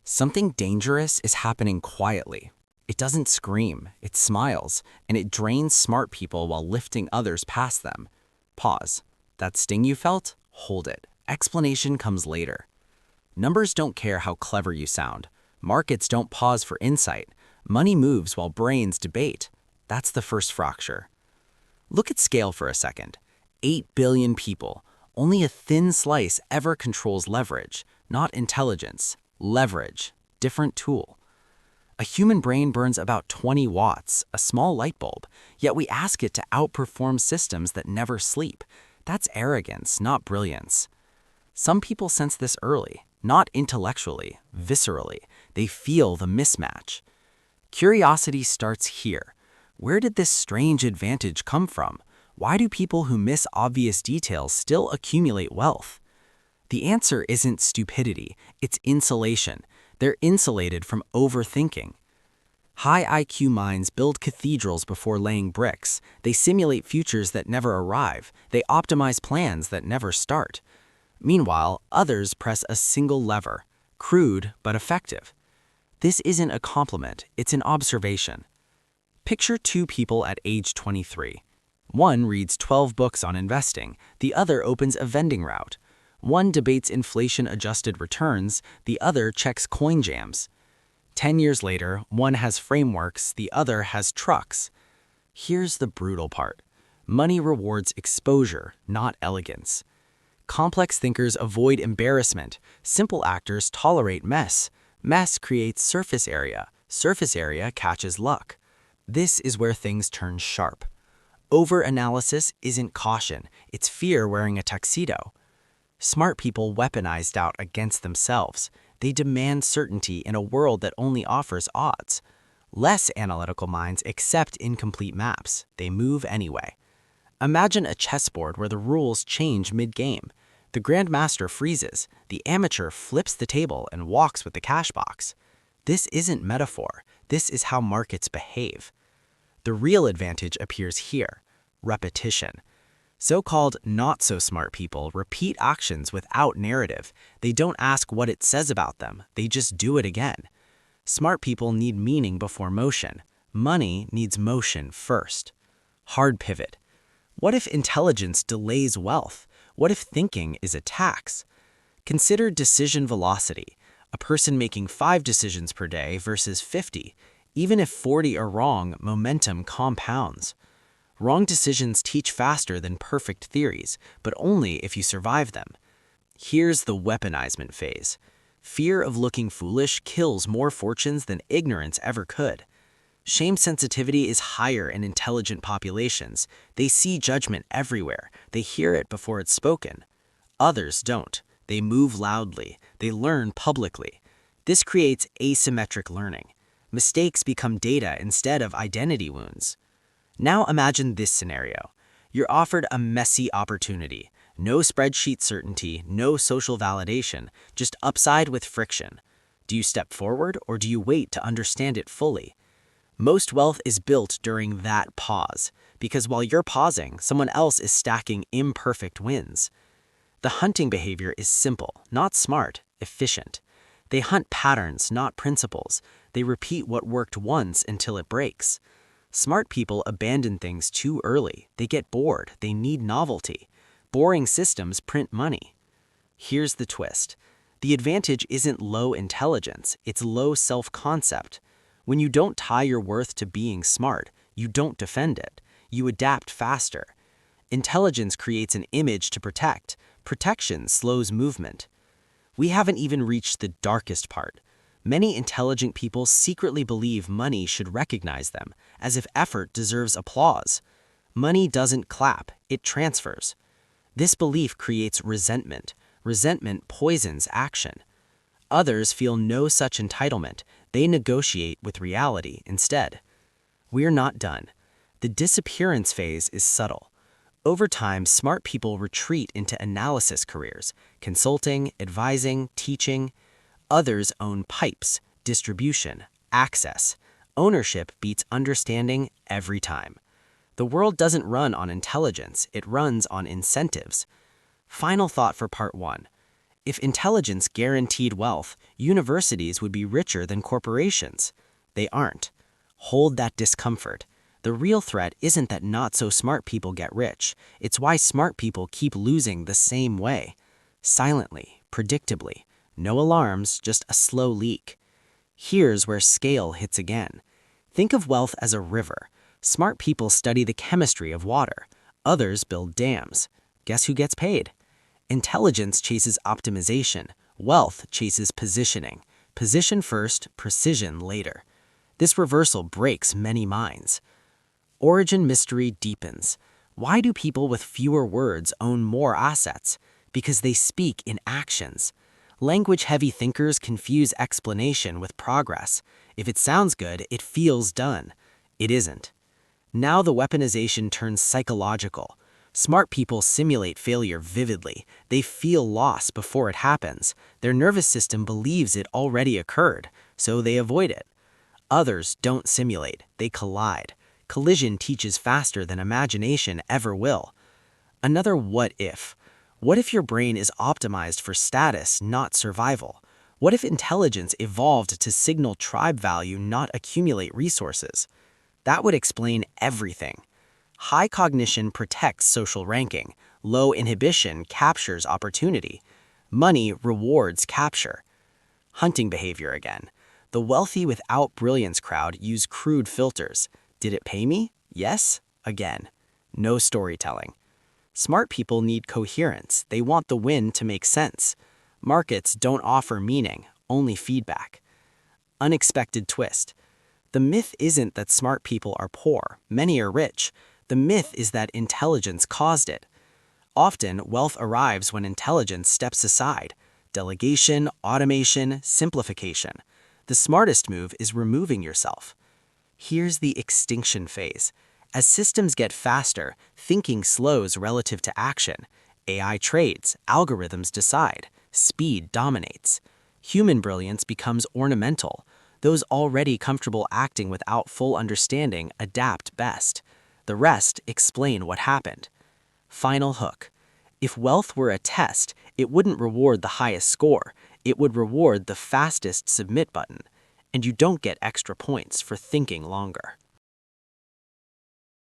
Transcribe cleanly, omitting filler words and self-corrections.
Something dangerous is happening quietly. It doesn't scream, it smiles, and it drains smart people while lifting others past them. Pause. That sting you felt? Hold it. Explanation comes later. Numbers don't care how clever you sound. Markets don't pause for insight. Money moves while brains debate. That's the first fracture. Look at scale for a second. 8 billion people. Only a thin slice ever controls leverage, not intelligence. Leverage. Different tool. A human brain burns about 20 watts, a small light bulb, yet we ask it to outperform systems that never sleep. That's arrogance, not brilliance. Some people sense this early, not intellectually, viscerally. They feel the mismatch. Curiosity starts here. Where did this strange advantage come from? Why do people who miss obvious details still accumulate wealth? The answer isn't stupidity, it's insulation. They're insulated from overthinking. High IQ minds build cathedrals before laying bricks. They simulate futures that never arrive. They optimize plans that never start. Meanwhile, others press a single lever, crude but effective. This isn't a compliment, it's an observation. Picture two people at age 23. One reads 12 books on investing, the other opens a vending route. One debates inflation-adjusted returns, the other checks coin jams. 10 years later, one has frameworks, the other has trucks. Here's the brutal part. Money rewards exposure, not elegance. Complex thinkers avoid embarrassment. Simple actors tolerate mess. Mess creates surface area. Surface area catches luck. This is where things turn sharp. Over-analysis isn't caution, it's fear wearing a tuxedo. Smart people weaponize doubt against themselves. They demand certainty in a world that only offers odds. Less analytical minds accept incomplete maps. They move anyway. Imagine a chessboard where the rules change mid-game. The grandmaster freezes. The amateur flips the table and walks with the cash box. This isn't metaphor. This is how markets behave. The real advantage appears here: repetition. So-called not-so-smart people repeat actions without narrative. They don't ask what it says about them, they just do it again. Smart people need meaning before motion. Money needs motion first. Hard pivot. What if intelligence delays wealth? What if thinking is a tax? Consider decision velocity. A person making 5 decisions per day versus 50. Even if 40 are wrong, momentum compounds. Wrong decisions teach faster than perfect theories, but only if you survive them. Here's the weaponizement phase. Fear of looking foolish kills more fortunes than ignorance ever could. Shame sensitivity is higher in intelligent populations. They see judgment everywhere. They hear it before it's spoken. Others don't. They move loudly. They learn publicly. This creates asymmetric learning. Mistakes become data instead of identity wounds. Now imagine this scenario. You're offered a messy opportunity. No spreadsheet certainty, no social validation, just upside with friction. Do you step forward or do you wait to understand it fully? Most wealth is built during that pause, because while you're pausing, someone else is stacking imperfect wins. The hunting behavior is simple, not smart, efficient. They hunt patterns, not principles. They repeat what worked once until it breaks. Smart people abandon things too early. They get bored. They need novelty. Boring systems print money. Here's the twist. The advantage isn't low intelligence, it's low self-concept. When you don't tie your worth to being smart, you don't defend it. You adapt faster. Intelligence creates an image to protect. Protection slows movement. We haven't even reached the darkest part. Many intelligent people secretly believe money should recognize them, as if effort deserves applause. Money doesn't clap, it transfers. This belief creates resentment. Resentment poisons action. Others feel no such entitlement. They negotiate with reality instead. We're not done. The disappearance phase is subtle. Over time, smart people retreat into analysis careers, consulting, advising, teaching. Others own pipes, distribution, access. Ownership beats understanding every time. The world doesn't run on intelligence, it runs on incentives. Final thought for part 1. If intelligence guaranteed wealth, universities would be richer than corporations. They aren't. Hold that discomfort. The real threat isn't that not-so-smart people get rich. It's why smart people keep losing the same way. Silently, predictably. No alarms, just a slow leak. Here's where scale hits again. Think of wealth as a river. Smart people study the chemistry of water. Others build dams. Guess who gets paid? Intelligence chases optimization. Wealth chases positioning. Position first, precision later. This reversal breaks many minds. Origin mystery deepens. Why do people with fewer words own more assets? Because they speak in actions. Language-heavy thinkers confuse explanation with progress. If it sounds good, it feels done. It isn't. Now the weaponization turns psychological. Smart people simulate failure vividly. They feel loss before it happens. Their nervous system believes it already occurred, so they avoid it. Others don't simulate, they collide. Collision teaches faster than imagination ever will. Another what if. What if your brain is optimized for status, not survival? What if intelligence evolved to signal tribe value, not accumulate resources? That would explain everything. High cognition protects social ranking. Low inhibition captures opportunity. Money rewards capture. Hunting behavior again. The wealthy without brilliance crowd use crude filters. Did it pay me? Yes. Again. No storytelling. Smart people need coherence. They want the win to make sense. Markets don't offer meaning, only feedback. Unexpected twist. The myth isn't that smart people are poor. Many are rich. The myth is that intelligence caused it. Often, wealth arrives when intelligence steps aside. Delegation, automation, simplification. The smartest move is removing yourself. Here's the extinction phase. As systems get faster, thinking slows relative to action. AI trades, algorithms decide, speed dominates. Human brilliance becomes ornamental. Those already comfortable acting without full understanding adapt best. The rest explain what happened. Final hook. If wealth were a test, it wouldn't reward the highest score. It would reward the fastest submit button. And you don't get extra points for thinking longer.